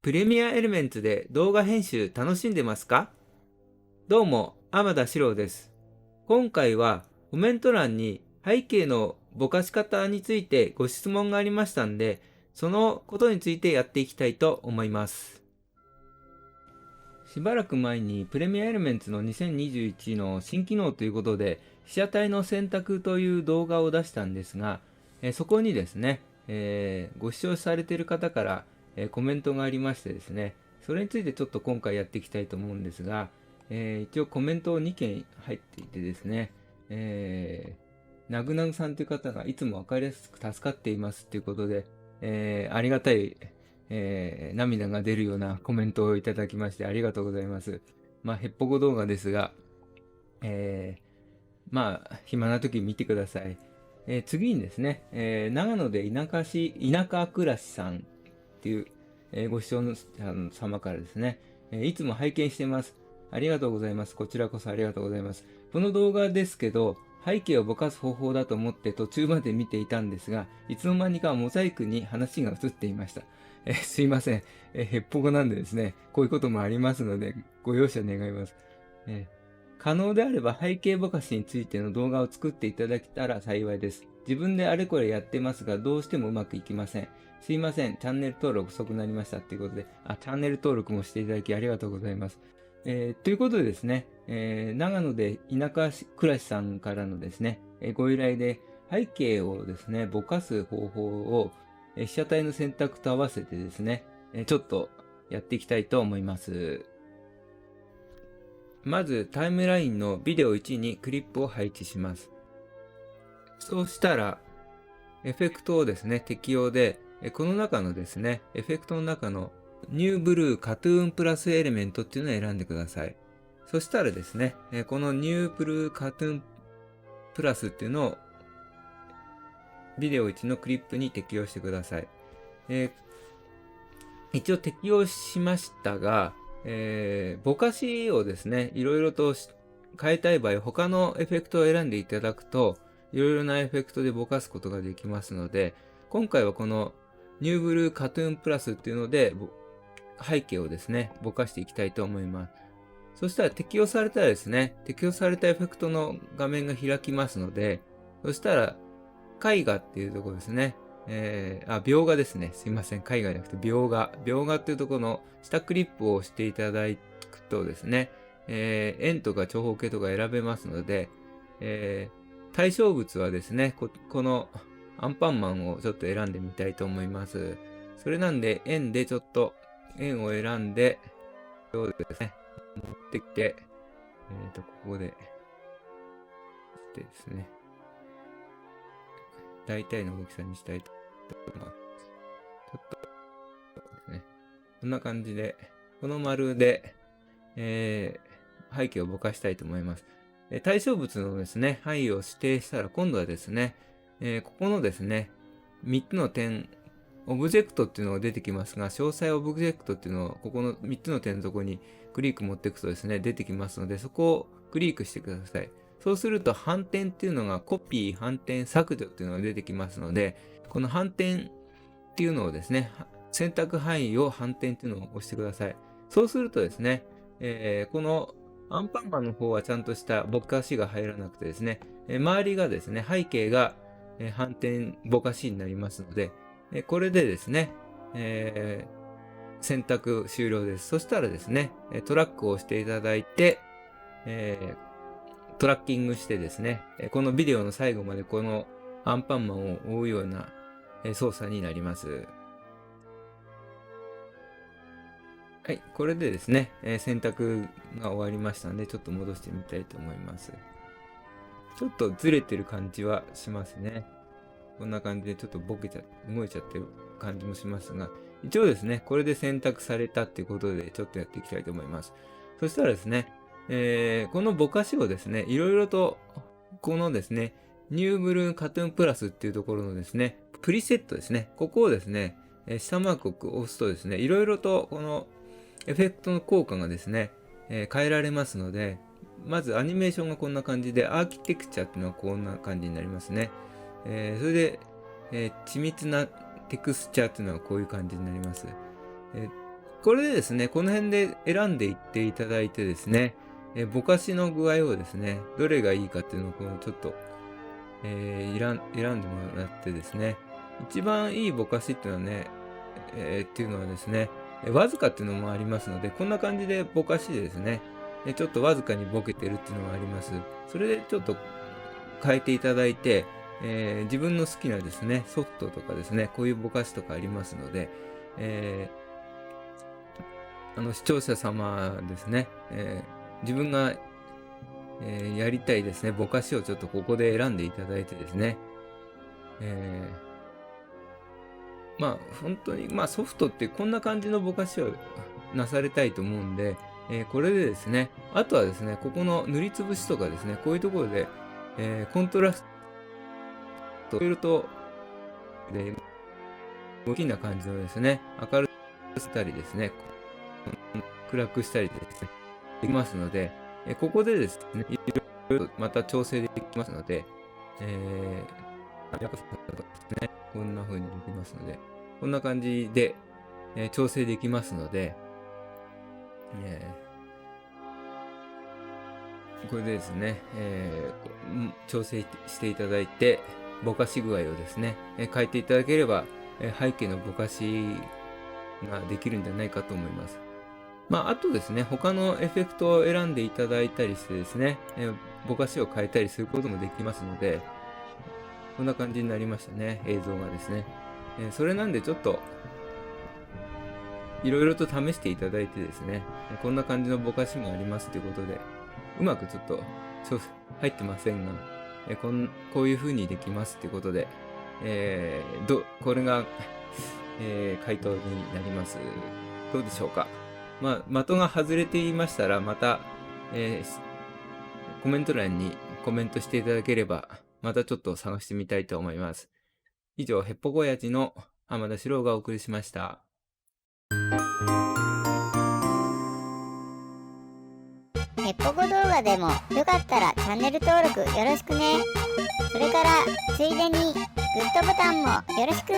プレミアエレメンツで動画編集楽しんでますか？どうも、天田四郎です。今回はコメント欄に背景のぼかし方についてご質問がありましたんで、そのことについてやっていきたいと思います。しばらく前にプレミアエレメンツの2021の新機能ということで、被写体の選択という動画を出したんですが、そこにですね、ご視聴されている方から、コメントがありましてですね、それについてちょっと今回やっていきたいと思うんですが、一応コメント2件入っていてですね、なぐなぐさんという方がいつも分かりやすく助かっていますということで、ありがたい涙が出るようなコメントをいただきましてありがとうございます。へっぽこ動画ですが、暇な時見てください。次にですね、長野で田舎暮らしさんっていう、ご視聴の様からですね、いつも拝見してます。ありがとうございます。こちらこそありがとうございます。この動画ですけど、背景をぼかす方法だと思って途中まで見ていたんですが、いつの間にかモザイクに話が映っていました。すいません。へっぽこなんでですね、こういうこともありますので、ご容赦願います。可能であれば背景ぼかしについての動画を作っていただけたら幸いです。自分であれこれやってますが、どうしてもうまくいきません。すいません。チャンネル登録遅くなりましたということで、チャンネル登録もしていただきありがとうございます。ということでですね、長野で田舎暮らしさんからのですね、ご依頼で背景をですね、ぼかす方法を被写体の選択と合わせてですね、ちょっとやっていきたいと思います。まずタイムラインのビデオ1にクリップを配置します。そうしたら、エフェクトをですね、適用で、この中のですね、エフェクトの中のニューブルーカトゥーンプラスエレメントっていうのを選んでください。そしたらですね、このニューブルーカトゥーンプラスっていうのをビデオ1のクリップに適用してください。一応適用しましたが、ぼかしをですね、いろいろと変えたい場合、他のエフェクトを選んでいただくと、いろいろなエフェクトでぼかすことができますので、今回はこのニューブルーカトゥーンプラスっていうので、背景をですね、ぼかしていきたいと思います。そしたら適用されたらですね、適用されたエフェクトの画面が開きますので、そしたら、絵画っていうところですね。描画ですね。すいません。絵画じゃなくて描画。描画っていうところの下クリップを押していただくとですね、円とか長方形とか選べますので、対象物はですね、このアンパンマンをちょっと選んでみたいと思います。それなんで、円でちょっと円を選んで、そうですね、持ってきて、ここで、してですね、大体の大きさにしたいと思います。ちょっとですね、こんな感じで、この丸で、背景をぼかしたいと思います。対象物のですね、範囲を指定したら、今度はですね、ここのですね、3つの点、オブジェクトっていうのが出てきますが、詳細オブジェクトっていうのを、ここの3つの点のところにクリック持っていくとですね、出てきますので、そこをクリックしてください。そうすると、反転っていうのが、コピー、反転、削除っていうのが出てきますので、この反転っていうのをですね、選択範囲を反転っていうのを押してください。そうするとですね、このアンパンマンの方はちゃんとしたぼかしが入らなくてですね、周りがですね、背景が反転ぼかしになりますので、これでですね、選択終了です。そしたらですね、トラックを押していただいて、トラッキングしてですね、このビデオの最後までこのアンパンマンを追うような操作になります。はい、これでですね、選択が終わりましたので、ちょっと戻してみたいと思います。ちょっとずれてる感じはしますね。こんな感じでちょっと動いちゃってる感じもしますが、一応ですね、これで選択されたっていうことで、ちょっとやっていきたいと思います。そしたらですね、このぼかしをですね、いろいろと、このですね、ニューブルーカトゥーンプラスっていうところのですね、プリセットですね、ここをですね、下マークを押すとですね、いろいろとこのエフェクトの効果がですね、変えられますので、まずアニメーションがこんな感じで、アーキテクチャっていうのはこんな感じになりますね。それで、緻密なテクスチャーっていうのはこういう感じになります。これでですね、この辺で選んでいっていただいてですね、ぼかしの具合をですね、どれがいいかっていうのをちょっと、選んでもらってですね、一番いいぼかしっていうのはね、っていうのはですね、わずかっていうのもありますので、こんな感じでぼかしでですね、ちょっとわずかにボケてるっていうのがあります。それでちょっと変えていただいて、自分の好きなですね、ソフトとかですね、こういうぼかしとかありますので、視聴者様ですね、自分が、やりたいですね、ぼかしをちょっとここで選んでいただいてですね、本当に、ソフトってこんな感じのぼかしをなされたいと思うんで、これでですね、あとはですね、ここの塗りつぶしとかですね、こういうところで、コントラスト、いろいろと、で、大きな感じのですね、明るくしたりですね、暗くしたりですね、できますので、ここでですね、いろいろまた調整できますので、こんな風にできますので、こんな感じで、調整できますので、これでですね、調整していただいて、ぼかし具合をですね、変えていただければ、背景のぼかしができるんじゃないかと思います。あとですね、他のエフェクトを選んでいただいたりしてですね、ぼかしを変えたりすることもできますので、こんな感じになりましたね、映像がですね。それなんでちょっと、いろいろと試していただいてですね、こんな感じのぼかしもありますということで、うまくちょっと入ってませんが、こういう風にできますということで、これが、回答になります。どうでしょうか。的が外れていましたら、また、コメント欄にコメントしていただければ、またちょっと探してみたいと思います。以上、へっぽこやじの浜田史郎がお送りしました。へっぽこ動画でもよかったらチャンネル登録よろしくね。それからついでにグッドボタンもよろしく。